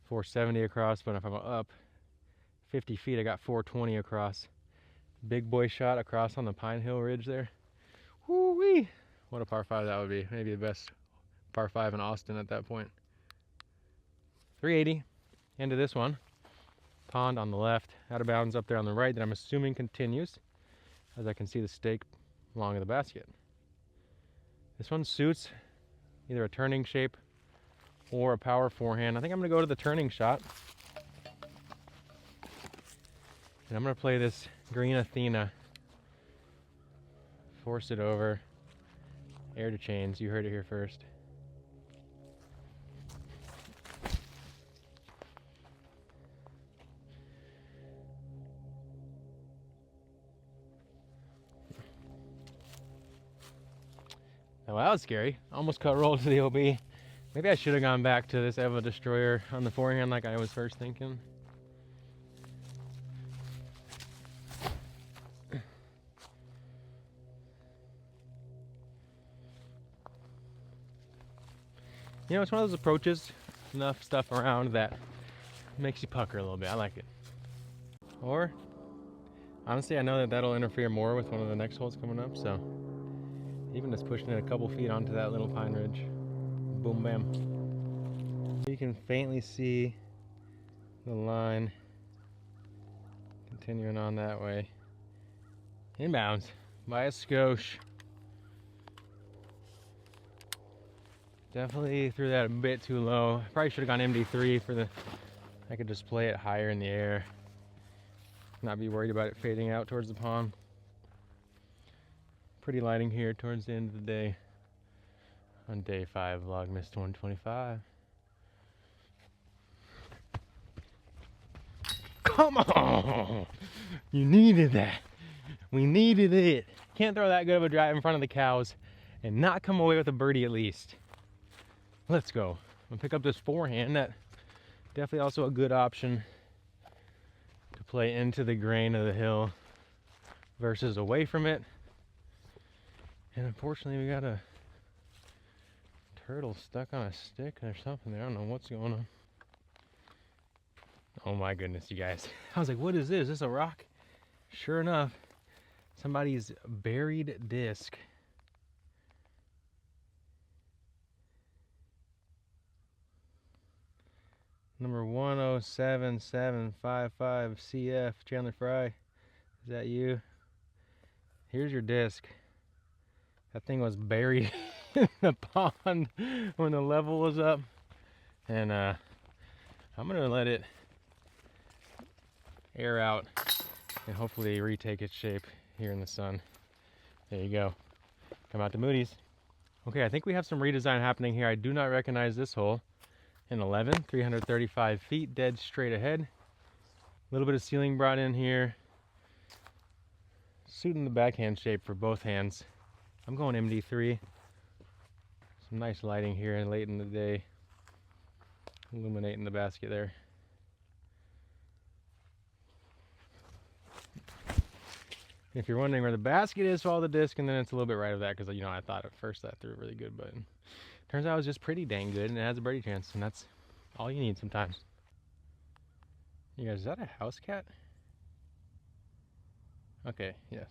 470 across, but if I'm up 50 feet I got 420 across. Big boy shot across on the Pine Hill Ridge there. Woo-wee! What a par 5 that would be. Maybe the best par 5 in Austin at that point. 380 into this one. Pond on the left, out of bounds up there on the right that I'm assuming continues, as I can see the stake along the basket. This one suits either a turning shape or a power forehand. I think I'm going to go to the turning shot. And I'm going to play this Green Athena. Force it over. Air to chains. You heard it here first. Oh, that was scary. Almost cut roll to the OB. Maybe I should have gone back to this Evo Destroyer on the forehand like I was first thinking. You know, it's one of those approaches, enough stuff around that makes you pucker a little bit. I like it. Or, honestly, I know that that'll interfere more with one of the next holes coming up, so even just pushing it a couple feet onto that little pine ridge. Boom, bam. You can faintly see the line continuing on that way. Inbounds by a skosh. Definitely threw that a bit too low. Probably should have gone MD3 for the, I could just play it higher in the air. Not be worried about it fading out towards the pond. Pretty lighting here towards the end of the day. On day 5, Vlogmas 125. Come on! You needed that. We needed it. Can't throw that good of a drive in front of the cows and not come away with a birdie at least. Let's go. I'm gonna pick up this forehand. That definitely also a good option to play into the grain of the hill versus away from it. And unfortunately we got a turtle stuck on a stick or something there. I don't know what's going on. Oh my goodness, you guys. I was like, what is this? Is this a rock? Sure enough, somebody's buried disc. Number 107755 CF Chandler Fry. Is that you? Here's your disc. That thing was buried in the pond when the level was up. And I'm gonna let it air out and hopefully retake its shape here in the sun. There you go. Come out to Moody's. Okay, I think we have some redesign happening here. I do not recognize this hole. In 11, 335 feet, dead straight ahead. A little bit of ceiling brought in here. Suiting the backhand shape for both hands. I'm going MD3. Some nice lighting here late in the day. Illuminating the basket there. If you're wondering where the basket is, follow the disc, and then it's a little bit right of that, because I thought at first that threw it really good, but turns out it was just pretty dang good, and it has a birdie chance, and that's all you need sometimes. You guys, is that a house cat? Okay, yes.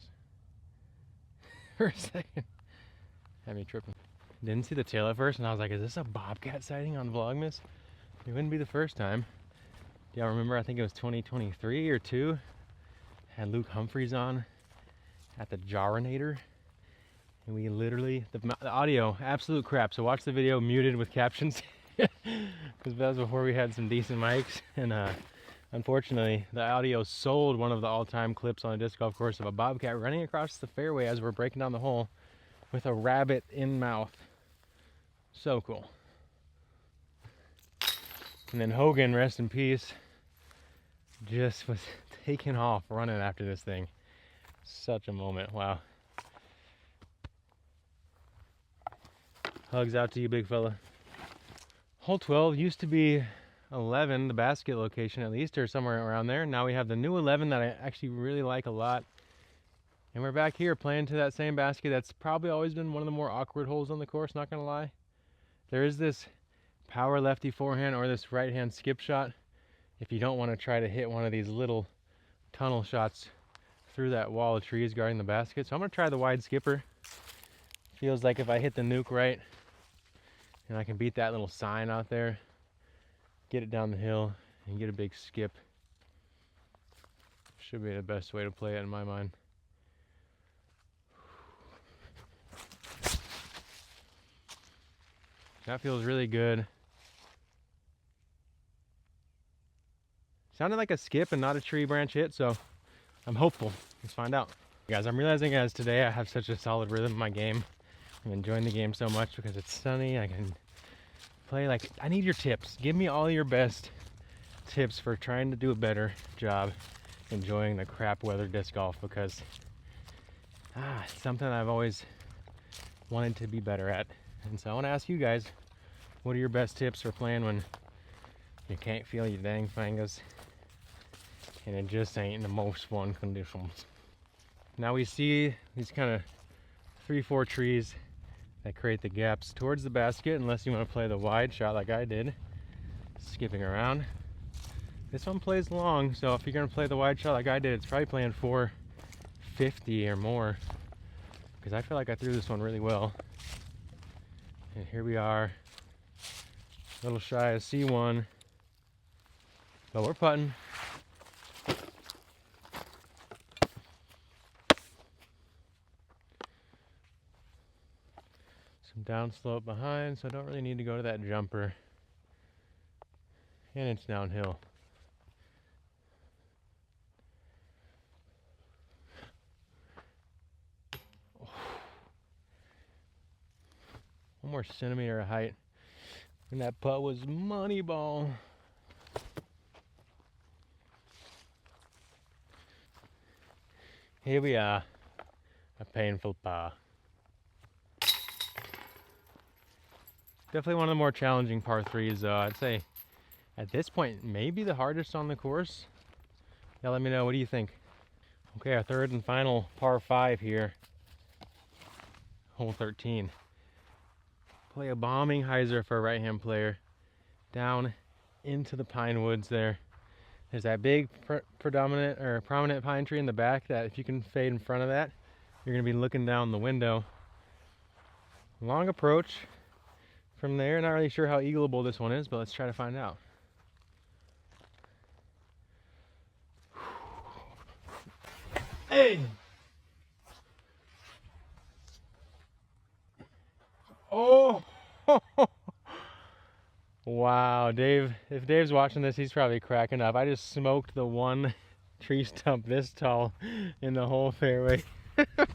For a second, had me tripping. Didn't see the tail at first, and I was like, is this a bobcat sighting on Vlogmas? It wouldn't be the first time. Do y'all remember, I think it was 2023 or 2, had Luke Humphreys on at the Jarinator, and we literally, the audio, absolute crap. So watch the video muted with captions, because that was before we had some decent mics, and unfortunately, the audio sold one of the all-time clips on a disc golf course of a bobcat running across the fairway as we're breaking down the hole with a rabbit in mouth. So cool. And then Hogan, rest in peace, just was taking off running after this thing. Such a moment. Wow. Hugs out to you, big fella. Hole 12 used to be 11, the basket location at least, or somewhere around there. Now we have the new 11 that I actually really like a lot. And we're back here playing to that same basket. That's probably always been one of the more awkward holes on the course, not gonna lie. There is this power lefty forehand or this right hand skip shot if you don't want to try to hit one of these little tunnel shots through that wall of trees guarding the basket. So I'm gonna try the wide skipper. Feels like if I hit the nuke right and I can beat that little sign out there, get it down the hill and get a big skip, should be the best way to play it in my mind. That feels really good. Sounded like a skip and not a tree branch hit, so I'm hopeful. Let's find out. Guys, I'm realizing as today I have such a solid rhythm in my game. I'm enjoying the game so much because it's sunny. I can play like, I need your tips. Give me all your best tips for trying to do a better job enjoying the crap weather disc golf, because it's something I've always wanted to be better at. And so I want to ask you guys, what are your best tips for playing when you can't feel your dang fingers and it just ain't in the most fun conditions? Now we see these kind of 3-4 trees that create the gaps towards the basket, unless you want to play the wide shot like I did, skipping around. This one plays long, so if you're going to play the wide shot like I did, it's probably playing 450 or more, because I feel like I threw this one really well. And here we are, a little shy of C1, but we're putting. Some downslope behind, so I don't really need to go to that jumper. And it's downhill. One more centimeter of height, and that putt was money ball. Here we are, a painful par. Definitely one of the more challenging par threes, I'd say at this point, maybe the hardest on the course. Yeah, let me know, what do you think? Okay, our third and final par 5 here, hole 13. Play a bombing hyzer for a right-hand player down into the pine woods there. There's that big prominent pine tree in the back that if you can fade in front of that, you're gonna be looking down the window. Long approach from there. Not really sure how eagleable this one is, but let's try to find out. Hey! Oh! Wow, Dave, if Dave's watching this, he's probably cracking up. I just smoked the one tree stump this tall in the whole fairway. That's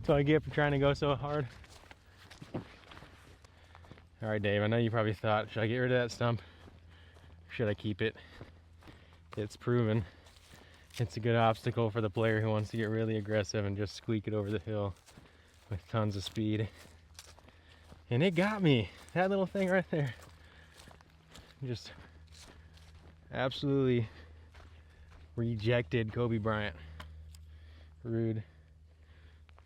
what I get for trying to go so hard. All right, Dave, I know you probably thought, should I get rid of that stump? Or should I keep it? It's proven it's a good obstacle for the player who wants to get really aggressive and just squeak it over the hill with tons of speed. And it got me. That little thing right there. Just absolutely rejected Kobe Bryant. Rude.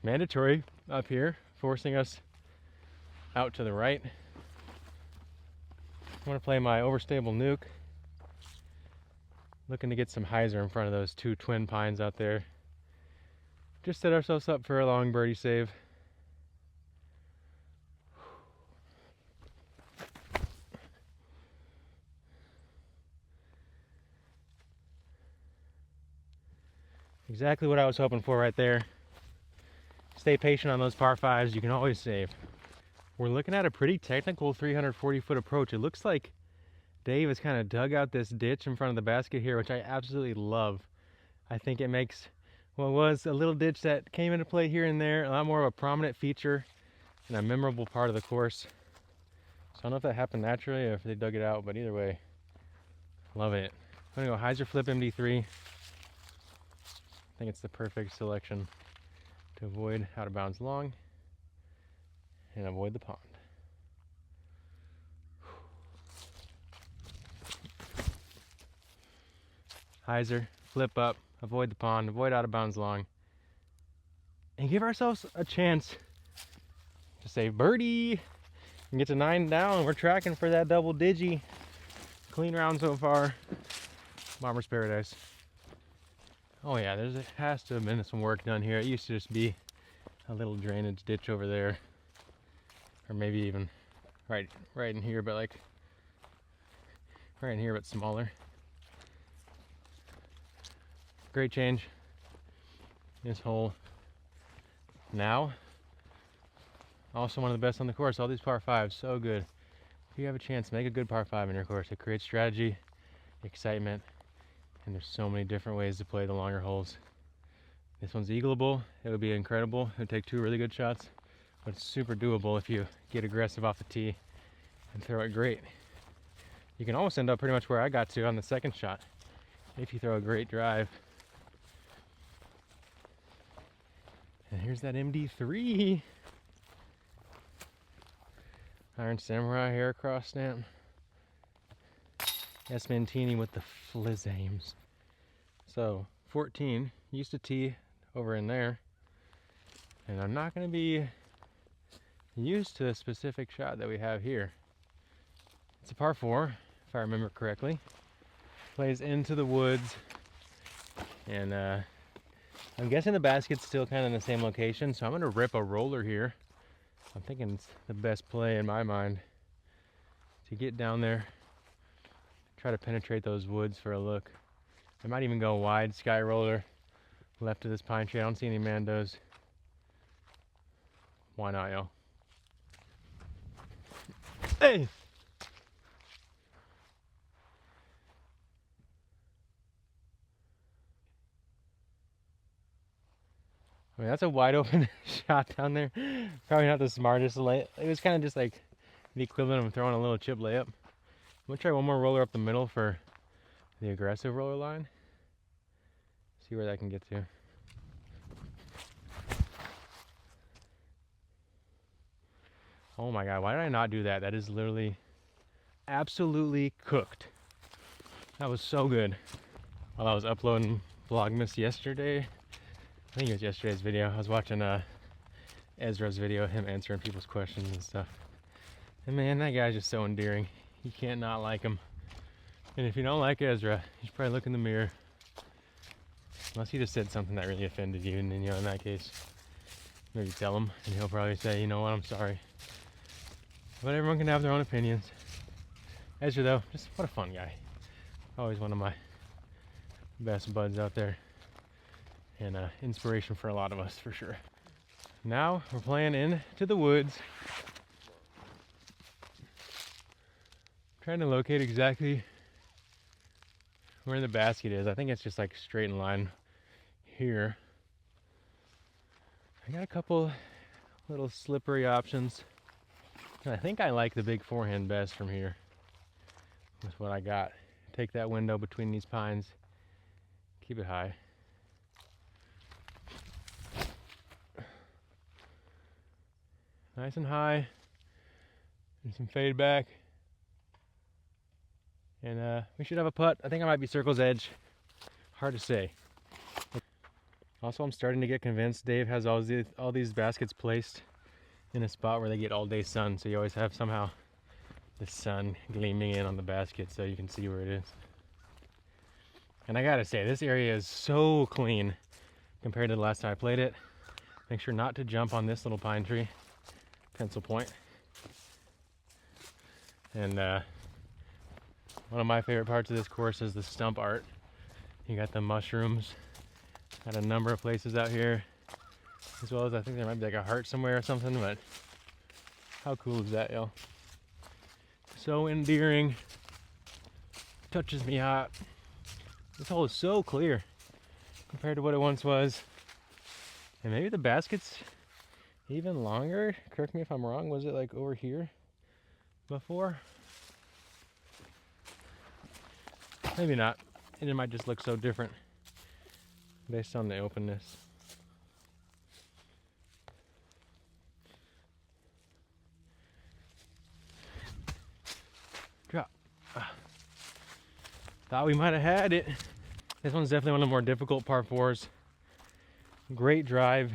Mandatory up here, forcing us out to the right. I want to play my overstable nuke. Looking to get some hyzer in front of those two twin pines out there. Just set ourselves up for a long birdie save. Exactly what I was hoping for right there. Stay patient on those par 5s, you can always save. We're looking at a pretty technical 340-foot approach. It looks like Dave has kind of dug out this ditch in front of the basket here, which I absolutely love. I think it makes what was a little ditch that came into play here and there a lot more of a prominent feature and a memorable part of the course. So I don't know if that happened naturally or if they dug it out, but either way, love it. I'm gonna go hyzer flip MD3. I think it's the perfect selection to avoid out of bounds long and avoid the pond. Hyzer, flip up, avoid the pond, avoid out of bounds long, and give ourselves a chance to say birdie and get to 9 down. We're tracking for that double digi. Clean round so far. Bomber's paradise. Oh yeah, there has to have been some work done here. It used to just be a little drainage ditch over there, or maybe even right in here, but like right in here, but smaller. Great change this hole. Now, also one of the best on the course. All these par 5s, so good. If you have a chance, make a good par 5 in your course. It creates strategy, excitement, and there's so many different ways to play the longer holes. This one's eagleable. It would be incredible. It would take 2 really good shots, but it's super doable if you get aggressive off the tee and throw it great. You can almost end up pretty much where I got to on the second shot if you throw a great drive. And here's that MD3. Iron Samurai hair cross stamp. S. Mantini with the Flizames. So 14 used to tee over in there, and I'm not going to be used to the specific shot that we have here. It's a par 4, if I remember correctly. Plays into the woods, and I'm guessing the basket's still kind of in the same location, so I'm going to rip a roller here. I'm thinking it's the best play in my mind to get down there, try to penetrate those woods for a look. I might even go wide sky roller left of this pine tree. I don't see any mandos. Why not, yo? Hey! I mean, that's a wide open shot down there. Probably not the smartest lay. It was kind of just like the equivalent of throwing a little chip layup. I'm gonna try one more roller up the middle for the aggressive roller line. See where that can get to. Oh my God, why did I not do that? That is literally absolutely cooked. That was so good. While I was uploading Vlogmas yesterday, I think it was yesterday's video, I was watching Ezra's video, him answering people's questions and stuff. And man, that guy's just so endearing. You can't not like him. And if you don't like Ezra, you should probably look in the mirror. Unless he just said something that really offended you, and then, you know, in that case, maybe tell him, and he'll probably say, you know what, I'm sorry. But everyone can have their own opinions. Ezra, though, just what a fun guy. Always one of my best buds out there. And inspiration for a lot of us, for sure. Now, we're playing into the woods. Trying to locate exactly where the basket is. I think it's just like straight in line here. I got a couple little slippery options. I think I like the big forehand best from here with what I got. Take that window between these pines, keep it high. Nice and high, and some fade back. And we should have a putt. I think I might be circle's edge. Hard to say. Also, I'm starting to get convinced Dave has all these baskets placed in a spot where they get all day sun. So you always have somehow the sun gleaming in on the basket so you can see where it is. And I gotta say, this area is so clean compared to the last time I played it. Make sure not to jump on this little pine tree, pencil point. And one of my favorite parts of this course is the stump art. You got the mushrooms at a number of places out here, as well as I think there might be like a heart somewhere or something, but how cool is that, yo? So endearing, touches me hot. This hole is so clear compared to what it once was. And maybe the basket's even longer. Correct me if I'm wrong, was it like over here before? Maybe not. And it might just look so different based on the openness. Drop. Thought we might have had it. This one's definitely one of the more difficult par fours. Great drive.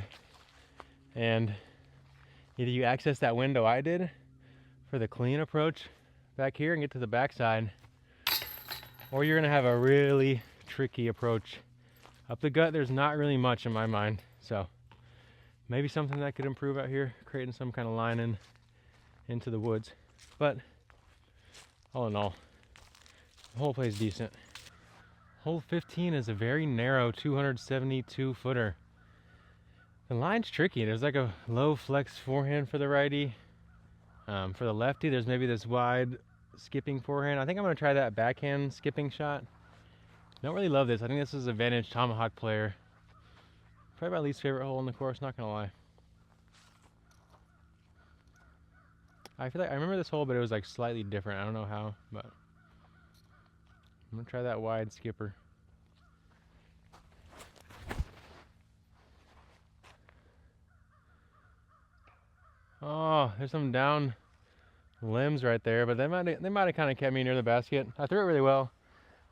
And either you access that window I did for the clean approach back here and get to the backside, or you're gonna have a really tricky approach. Up the gut, there's not really much in my mind. So maybe something that could improve out here, creating some kind of line into the woods. But all in all, the whole play's decent. Hole 15 is a very narrow 272 footer. The line's tricky. There's like a low flex forehand for the righty. For the lefty, there's maybe this wide skipping forehand. I think I'm gonna try that backhand skipping shot. Don't really love this. I think this is a vintage tomahawk player. Probably my least favorite hole in the course, not gonna lie. I feel like I remember this hole, but it was like slightly different. I don't know how, but I'm gonna try that wide skipper. Oh, there's some down limbs right there, but they might have kind of kept me near the basket. I threw it really well.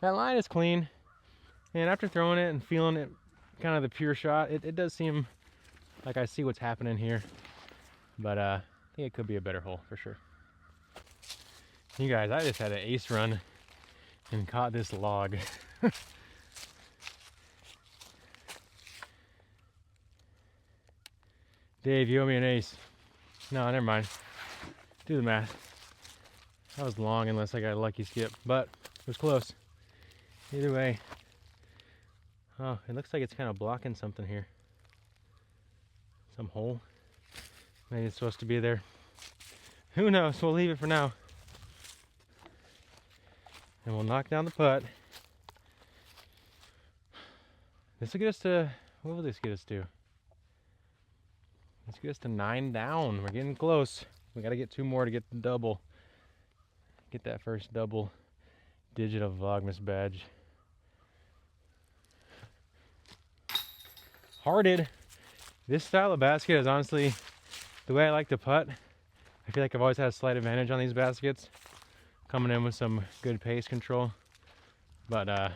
That line is clean, and after throwing it and feeling it, kind of the pure shot, it does seem like I see what's happening here. But I think it could be a better hole for sure. You guys, I just had an ace run and caught this log. Dave, you owe me an ace. No, never mind. Do the math. That was long unless I got a lucky skip, but it was close. Either way. Oh, it looks like it's kind of blocking something here. Some hole. Maybe it's supposed to be there. Who knows? We'll leave it for now. And we'll knock down the putt. This will get us to, what will this get us to? Let's get us to 9 down. We're getting close. We got to get 2 more to get the double. Get that first double digit of Vlogmas badge. Hearted. This style of basket is honestly the way I like to putt. I feel like I've always had a slight advantage on these baskets, coming in with some good pace control. But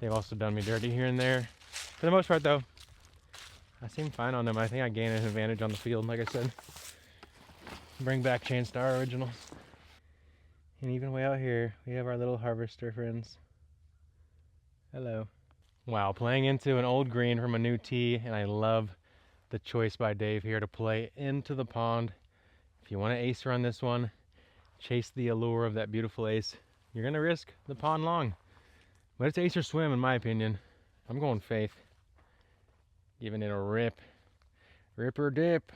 they've also done me dirty here and there. For the most part though, I seem fine on them. I think I gain an advantage on the field, like I said. Bring back Chain Star Originals. And even way out here, we have our little harvester friends. Hello. Wow, playing into an old green from a new tee, and I love the choice by Dave here to play into the pond. If you want to ace run this one, chase the allure of that beautiful ace, you're going to risk the pond long. But it's ace or swim in my opinion. I'm going faith. Giving it a rip. Rip or dip.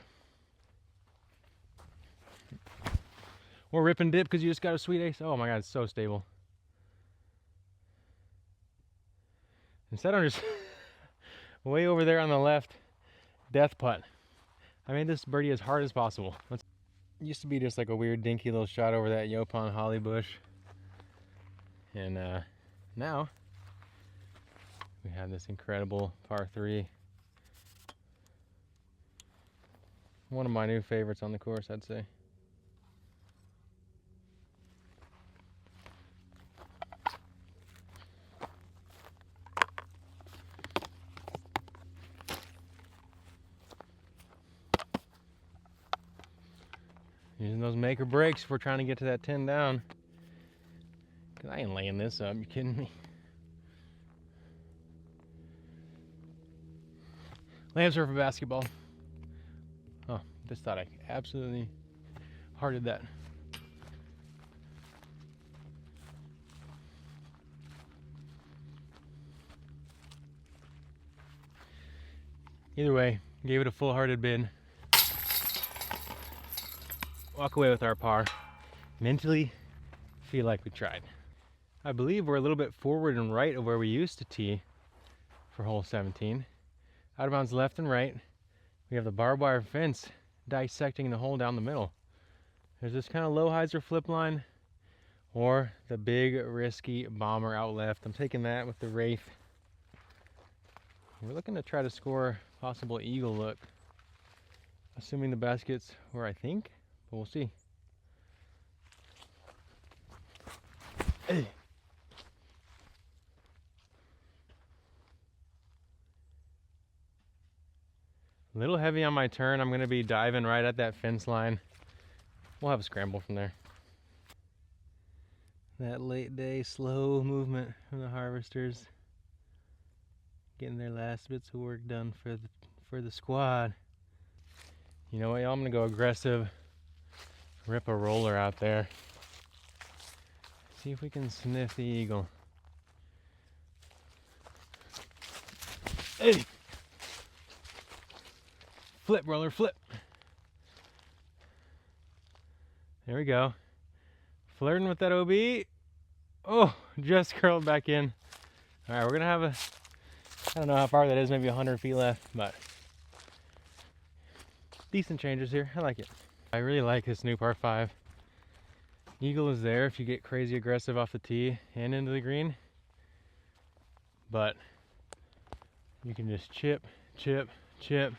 Or rip and dip because you just got a sweet ace. Oh my god, it's so stable. Instead I'm just way over there on the left, death putt. I made this birdie as hard as possible. It used to be just like a weird dinky little shot over that Yopon holly bush. And now we have this incredible par 3. One of my new favorites on the course, I'd say. Using those make or breaks if we're trying to get to that 10 down. Cause I ain't laying this up, you kidding me? Lamb surf a basketball. Oh, just thought I absolutely hearted that. Either way, gave it a full-hearted bid. Walk away with our par. Mentally, feel like we tried. I believe we're a little bit forward and right of where we used to tee for hole 17. Out of bounds left and right. We have the barbed wire fence dissecting the hole down the middle. There's this kind of low hyzer flip line or the big risky bomber out left. I'm taking that with the Wraith. We're looking to try to score a possible eagle look. Assuming the basket's where I think. But we'll see. Hey. A little heavy on my turn. I'm going to be diving right at that fence line. We'll have a scramble from there. That late day slow movement from the harvesters. Getting their last bits of work done for the squad. You know what, y'all? I'm going to go aggressive. Rip a roller out there. See if we can sniff the eagle. Hey! Flip, roller, flip. There we go. Flirting with that OB. Oh, just curled back in. All right, we're gonna have I don't know how far that is, maybe 100 feet left, but decent changes here. I like it. I really like this new par 5. Eagle is there if you get crazy aggressive off the tee and into the green. But you can just chip, chip, chip,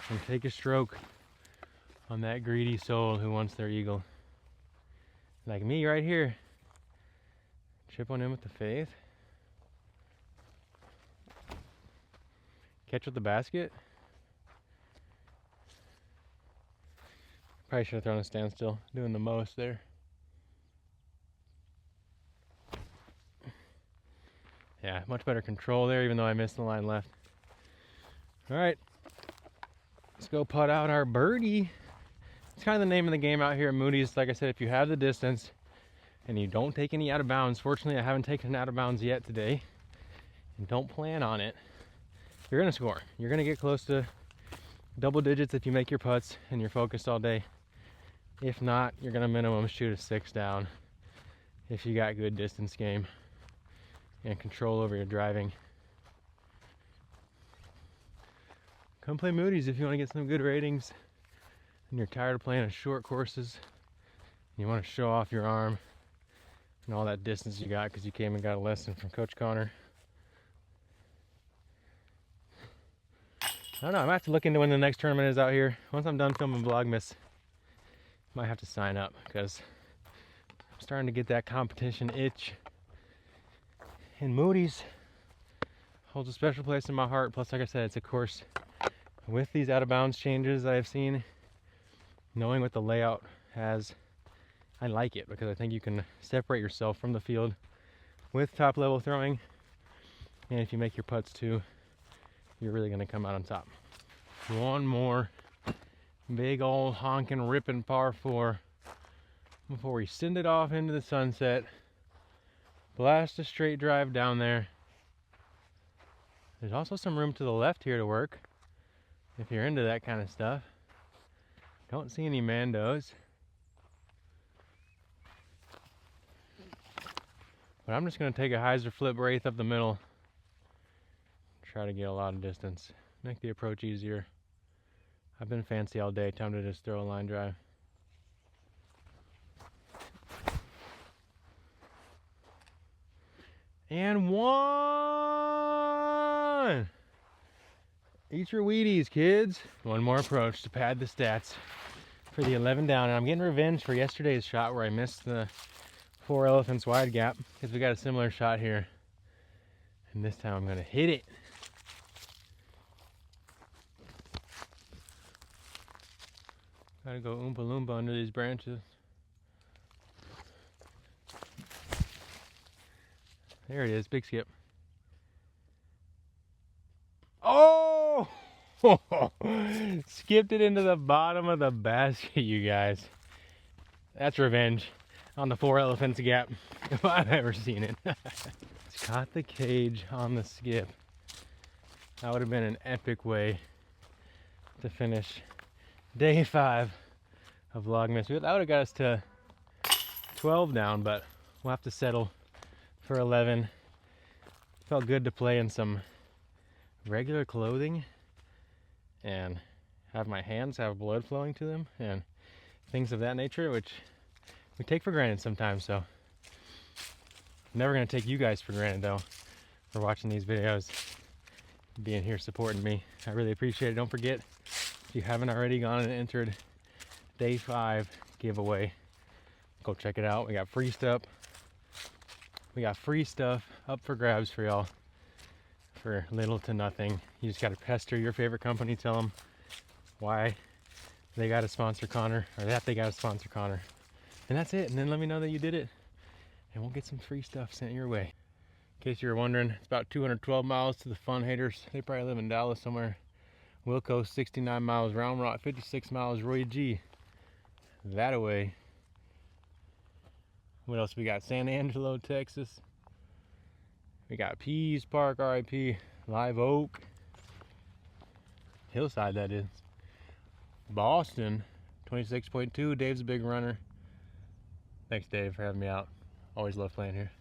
and take a stroke on that greedy soul who wants their eagle. Like me right here. Chip on in with the faith. Catch with the basket. Probably should have thrown a standstill, doing the most there. Yeah, much better control there, even though I missed the line left. All right, let's go putt out our birdie. It's kind of the name of the game out here at Moody's. Like I said, if you have the distance and you don't take any out of bounds, fortunately I haven't taken an out of bounds yet today, and don't plan on it, you're gonna score. You're gonna get close to double digits if you make your putts and you're focused all day. If not, you're gonna minimum shoot a 6 down. if you got good distance game and control over your driving. Come play Moody's if you want to get some good ratings and you're tired of playing on short courses and you want to show off your arm and all that distance you got because you came and got a lesson from Coach Connor. I don't know, I might have to look into when the next tournament is out here. Once I'm done filming Vlogmas, I might have to sign up because I'm starting to get that competition itch. And Moody's holds a special place in my heart. Plus, like I said, it's a course with these out of bounds changes I've seen. Knowing what the layout has, I like it because I think you can separate yourself from the field with top level throwing. And if you make your putts too, you're really gonna come out on top. One more big old honking ripping par 4 before we send it off into the sunset. Blast a straight drive down there. There's also some room to the left here to work if you're into that kind of stuff. Don't see any Mandos. But I'm just going to take a hyzer flip wraith up the middle. Try to get a lot of distance. Make the approach easier. I've been fancy all day. Time to just throw a line drive. And one! Eat your Wheaties, kids. One more approach to pad the stats for the 11 down. And I'm getting revenge for yesterday's shot where I missed the 4 elephants wide gap because we got a similar shot here. And this time I'm going to hit it. Gotta go Oompa Loompa under these branches. There it is, big skip. Oh! Skipped it into the bottom of the basket, you guys. That's revenge on the 4 elephants gap, if I've ever seen it. It's caught the cage on the skip. That would have been an epic way to finish day 5 of Vlogmas. That would have got us to 12 down, but we'll have to settle for 11. Felt good to play in some regular clothing and have my hands have blood flowing to them and things of that nature, which we take for granted sometimes. So I'm never going to take you guys for granted though for watching these videos, being here supporting me. I really appreciate it. Don't forget, if you haven't already gone and entered day 5 giveaway, go check it out. We got free stuff. We got free stuff up for grabs for y'all for little to nothing. You just got to pester your favorite company, tell them why they got to sponsor Connor, or that they got to sponsor Connor. And that's it. And then let me know that you did it, and we'll get some free stuff sent your way. In case you were wondering, it's about 212 miles to the Fun Haters. They probably live in Dallas somewhere. Wilco, 69 miles. Round Rock, 56 miles. Roy G, that away. What else we got? San Angelo, Texas. We got Pease Park, RIP. Live Oak. Hillside, that is. Boston, 26.2. Dave's a big runner. Thanks, Dave, for having me out. Always love playing here.